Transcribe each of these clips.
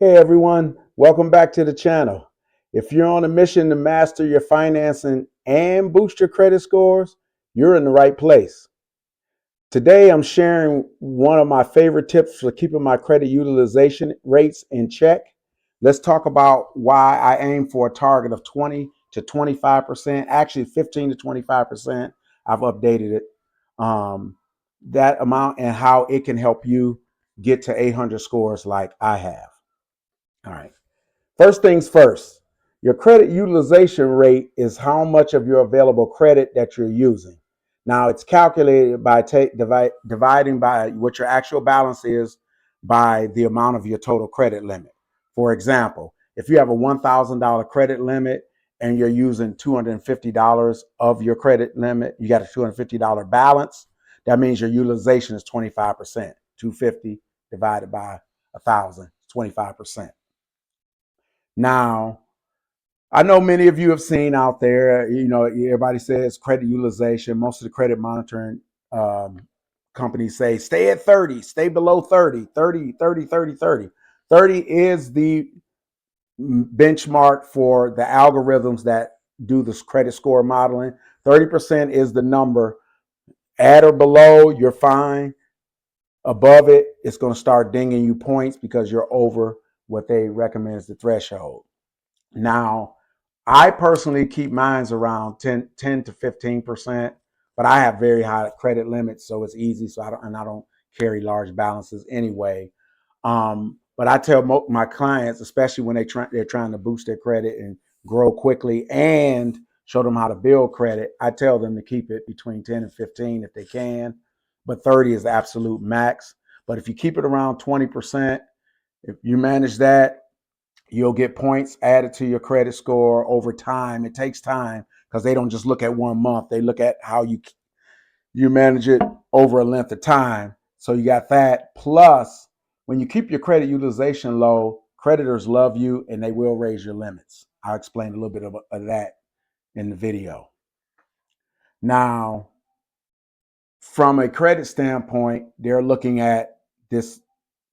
Hey everyone, welcome back to the channel. If you're on a mission to master your financing and boost your credit scores, you're in the right place. Today I'm sharing one of my favorite tips for keeping my credit utilization rates in check. Let's talk about why I aim for a target of 20 to 25%, actually 15 to 25%. I've updated it. That amount and how it can help you get to 800 scores like I have. All right. First things first, your credit utilization rate is how much of your available credit that you're using. Now, it's calculated by dividing by what your actual balance is by the amount of your total credit limit. For example, if you have a $1,000 credit limit and you're using $250 of your credit limit, you got a $250 balance, that means your utilization is 25%. 250 divided by 1,000, 25%. Now, I know many of you have seen out there, everybody says credit utilization. Most of the credit monitoring companies say stay at 30, stay below 30, 30, 30, 30, 30. 30 is the benchmark for the algorithms that do this credit score modeling. 30% is the number. At or below, you're fine. Above it, it's going to start dinging you points because you're over what they recommend as the threshold. Now, I personally keep mines around 10 to 15%, but I have very high credit limits, so it's easy. So I don't carry large balances anyway. But I tell my clients, especially when they're trying to boost their credit and grow quickly and show them how to build credit, I tell them to keep it between 10 and 15 if they can, but 30 is the absolute max. But if you keep it around 20%, if you manage that, you'll get points added to your credit score over time. It takes time because they don't just look at 1 month. They look at how you manage it over a length of time. So you got that. Plus, when you keep your credit utilization low, creditors love you and they will raise your limits. I'll explain a little bit of that in the video. Now, from a credit standpoint, they're looking at this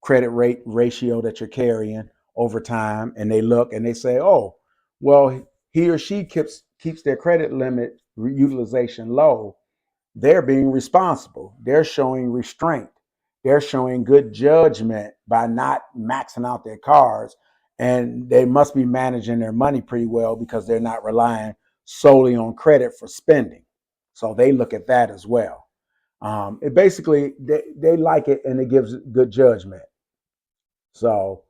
credit rate ratio that you're carrying over time, and they look and they say, oh, well, he or she keeps their credit limit utilization low. They're being responsible. They're showing restraint. They're showing good judgment by not maxing out their cards, and they must be managing their money pretty well because they're not relying solely on credit for spending. So they look at that as well. It basically they like it and it gives good judgment. So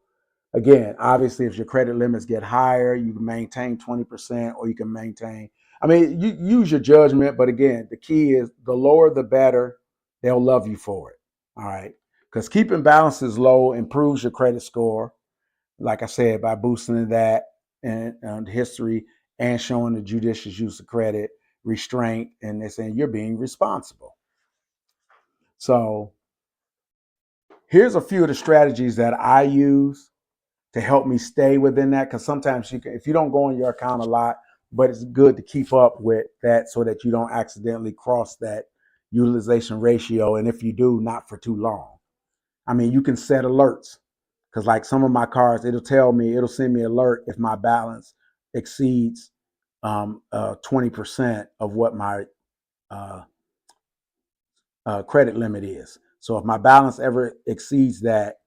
again, obviously, if your credit limits get higher, you can maintain 20% or you can maintain. I mean, you use your judgment, but again, the key is the lower the better. They'll love you for it. All right. Because keeping balances low improves your credit score, like I said, by boosting that and history and showing the judicious use of credit, restraint, and they're saying you're being responsible. So here's a few of the strategies that I use to help me stay within that, because sometimes if you don't go on your account a lot, but it's good to keep up with that so that you don't accidentally cross that utilization ratio, and if you do, not for too long. I mean, you can set alerts, because like some of my cards, it'll send me alert if my balance exceeds 20% of what my uh, credit limit is. So if my balance ever exceeds that,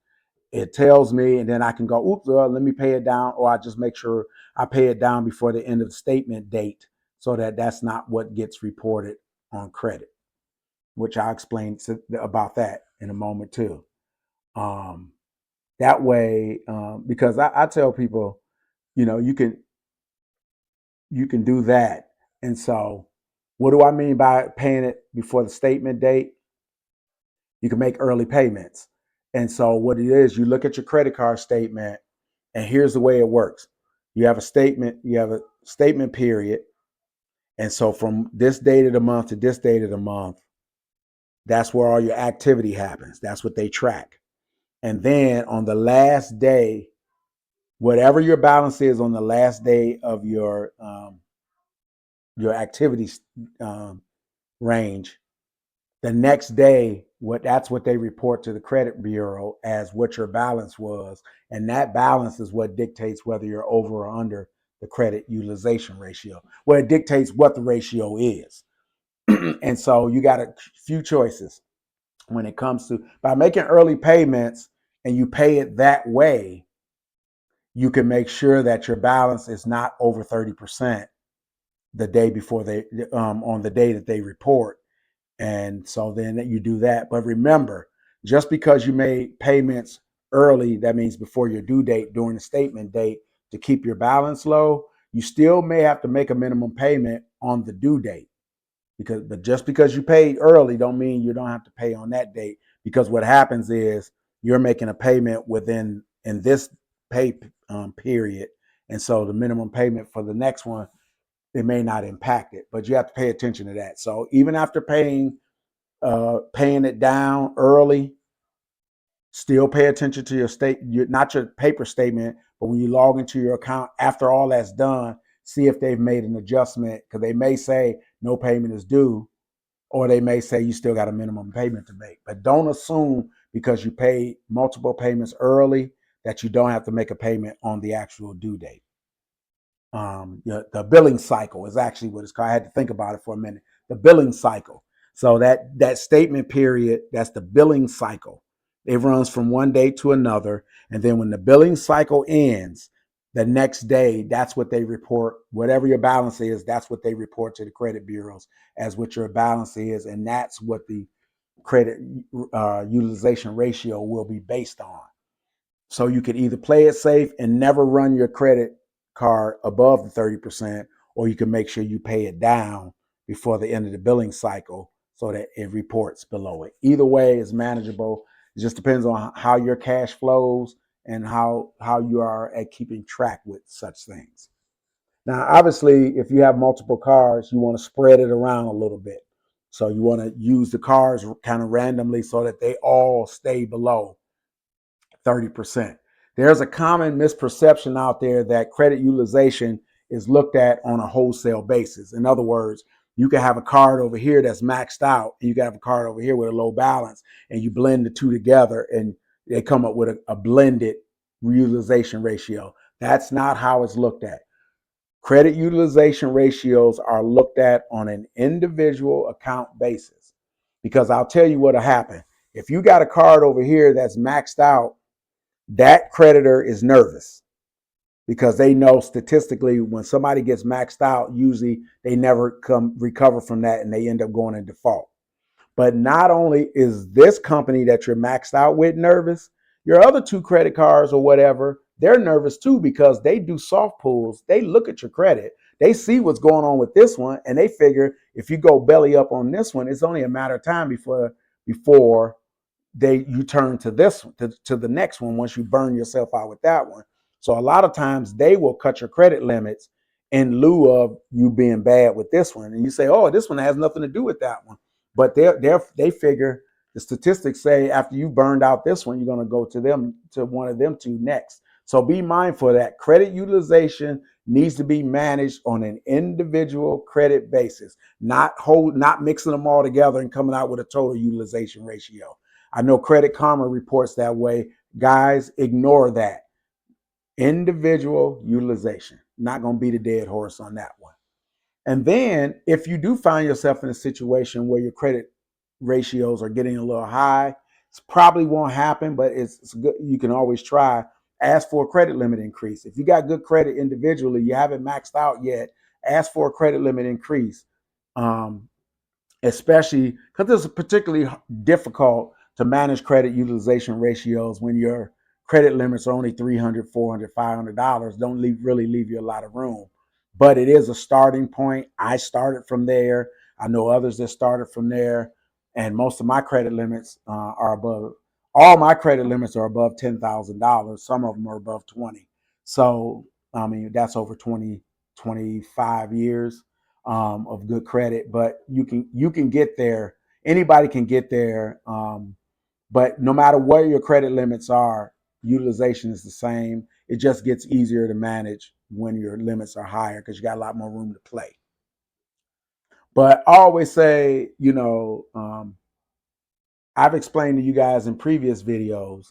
it tells me, and then I can go, oops, let me pay it down, or I just make sure I pay it down before the end of the statement date so that that's not what gets reported on credit, which I'll explain about that in a moment too. Um, that way, because I tell people, you can do that. And so what do I mean by paying it before the statement date? You can make early payments. And so what it is, you look at your credit card statement, and here's the way it works. You have a statement period. And so from this date of the month to this date of the month, that's where all your activity happens. That's what they track. And then on the last day, whatever your balance is on the last day of your activity range, the next day That's what they report to the credit bureau as what your balance was, and that balance is what dictates whether you're over or under the credit utilization ratio. Well, it dictates what the ratio is. And so you got a few choices when it comes to, by making early payments and you pay it that way, you can make sure that your balance is not over 30% the day before they on the day that they report. And so then you do that. But remember, just because you made payments early, that means before your due date during the statement date, to keep your balance low, you still may have to make a minimum payment on the due date. But just because you paid early don't mean you don't have to pay on that date, because what happens is you're making a payment within in this pay period, and so the minimum payment for the next one, it may not impact it, but you have to pay attention to that. So even after paying it down early, still pay attention to not your paper statement, but when you log into your account after all that's done, see if they've made an adjustment, because they may say no payment is due, or they may say you still got a minimum payment to make. But don't assume because you paid multiple payments early that you don't have to make a payment on the actual due date. The billing cycle is actually what it's called. I had to think about it for a minute. The billing cycle. So that statement period, that's the billing cycle. It runs from one day to another. And then when the billing cycle ends, the next day, that's what they report. Whatever your balance is, that's what they report to the credit bureaus as what your balance is. And that's what the credit utilization ratio will be based on. So you could either play it safe and never run your credit card above the 30%, or you can make sure you pay it down before the end of the billing cycle so that it reports below it. Either way is manageable. It just depends on how your cash flows and how you are at keeping track with such things. Now, obviously, if you have multiple cars, you want to spread it around a little bit. So you want to use the cars kind of randomly so that they all stay below 30%. There's a common misperception out there that credit utilization is looked at on a wholesale basis. In other words, you can have a card over here that's maxed out, and you can have a card over here with a low balance, and you blend the two together, and they come up with a blended utilization ratio. That's not how it's looked at. Credit utilization ratios are looked at on an individual account basis, because I'll tell you what'll happen. If you got a card over here that's maxed out, that creditor is nervous because they know statistically when somebody gets maxed out, usually they never recover from that and they end up going in default. But not only is this company that you're maxed out with nervous, your other two credit cards or whatever, they're nervous too, because they do soft pulls. They look at your credit. They see what's going on with this one, and they figure if you go belly up on this one, it's only a matter of time before you turn to to the next one once you burn yourself out with that one. So a lot of times they will cut your credit limits in lieu of you being bad with this one, and you say, "Oh, this one has nothing to do with that one," but they figure the statistics say after you burned out this one, you're going to go to one of them two next. So be mindful of that. Credit utilization needs to be managed on an individual credit basis, not mixing them all together and coming out with a total utilization ratio. I know Credit Karma reports that way. Guys, ignore that. Individual utilization. Not going to beat a dead horse on that one. And then if you do find yourself in a situation where your credit ratios are getting a little high, it probably won't happen, but it's good. You can always try. Ask for a credit limit increase. If you got good credit individually, you haven't maxed out yet, ask for a credit limit increase. Especially because it's particularly difficult to manage credit utilization ratios when your credit limits are only $300, $400, $500. Don't really leave you a lot of room. But it is a starting point. I started from there. I know others that started from there. And most of my credit limits are above, all my credit limits are above $10,000. Some of them are above 20. So, I mean, that's over 20, 25 years of good credit, but you can get there. Anybody can get there, but no matter what your credit limits are, utilization is the same. It just gets easier to manage when your limits are higher because you got a lot more room to play. But I always say, I've explained to you guys in previous videos,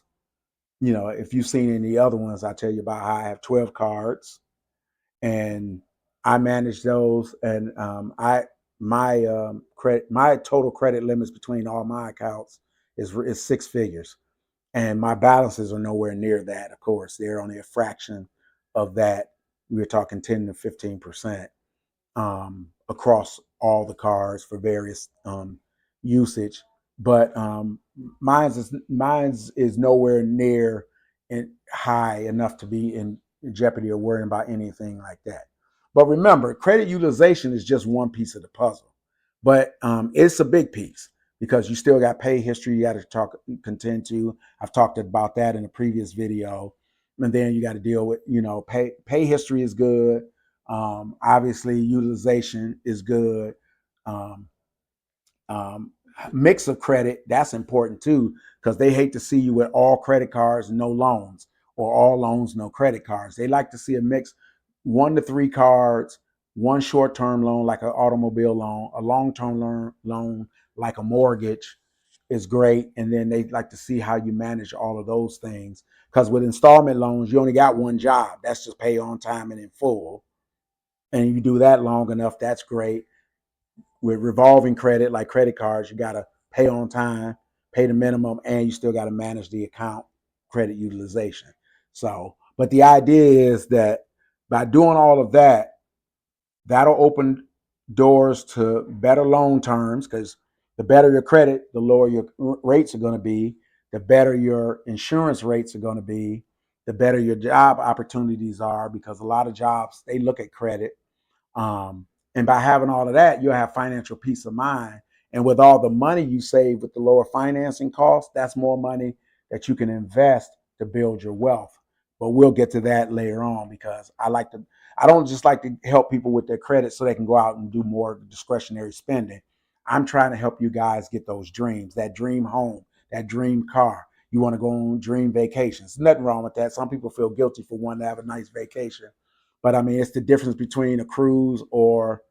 if you've seen any other ones, I tell you about how I have 12 cards and I manage those. And my total credit limits between all my accounts is six figures, and my balances are nowhere near that. Of course, they're only a fraction of that. We're talking 10 to 15% across all the cards for various usage. But mine's is nowhere near high enough to be in jeopardy or worrying about anything like that. But remember, credit utilization is just one piece of the puzzle, but it's a big piece because you still got pay history you got to contend to. I've talked about that in a previous video, and then you got to deal with pay history is good. Obviously, utilization is good. Um, um, Mix of credit, that's important too, because they hate to see you with all credit cards, no loans, or all loans, no credit cards. They like to see a mix, 1 to 3 cards, one short-term loan like an automobile loan, a long-term loan like a mortgage is great. And then they like to see how you manage all of those things. Because with installment loans, you only got one job. That's just pay on time and in full. And you do that long enough, that's great. With revolving credit, like credit cards, you got to pay on time, pay the minimum, and you still got to manage the account credit utilization. So, but the idea is that by doing all of that, that'll open doors to better loan terms, because the better your credit, the lower your rates are going to be, the better your insurance rates are going to be, the better your job opportunities are, because a lot of jobs, they look at credit. um, and by having all of that, you'll have financial peace of mind. And with all the money you save with the lower financing costs, that's more money that you can invest to build your wealth. But we'll get to that later on, because I don't just like to help people with their credit so they can go out and do more discretionary spending. I'm trying to help you guys get those dreams, that dream home, that dream car. You want to go on dream vacations. Nothing wrong with that. Some people feel guilty for wanting to have a nice vacation. But I mean, it's the difference between a cruise or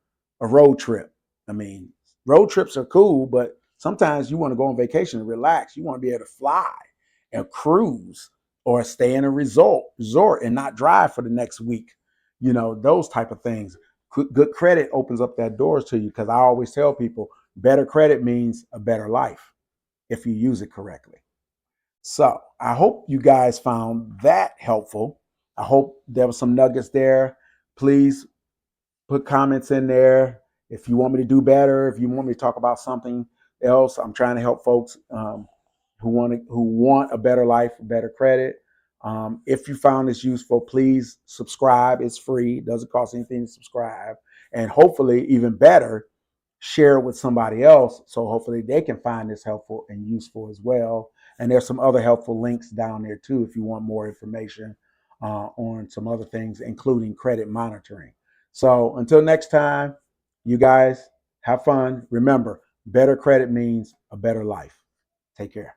a road trip. I mean, road trips are cool, but sometimes you want to go on vacation and relax. You want to be able to fly and cruise or stay in a resort and not drive for the next week. Those type of things. Good credit opens up that doors to you, because I always tell people better credit means a better life if you use it correctly. So I hope you guys found that helpful. I hope there was some nuggets there. Please put comments in there if you want me to do better, if you want me to talk about something else. I'm trying to help folks who want a better life, better credit. If you found this useful, please subscribe. It's free. It doesn't cost anything to subscribe. And hopefully, even better, share it with somebody else, so hopefully they can find this helpful and useful as well. And there's some other helpful links down there too if you want more information on some other things, including credit monitoring. So until next time, you guys have fun. Remember, better credit means a better life. Take care.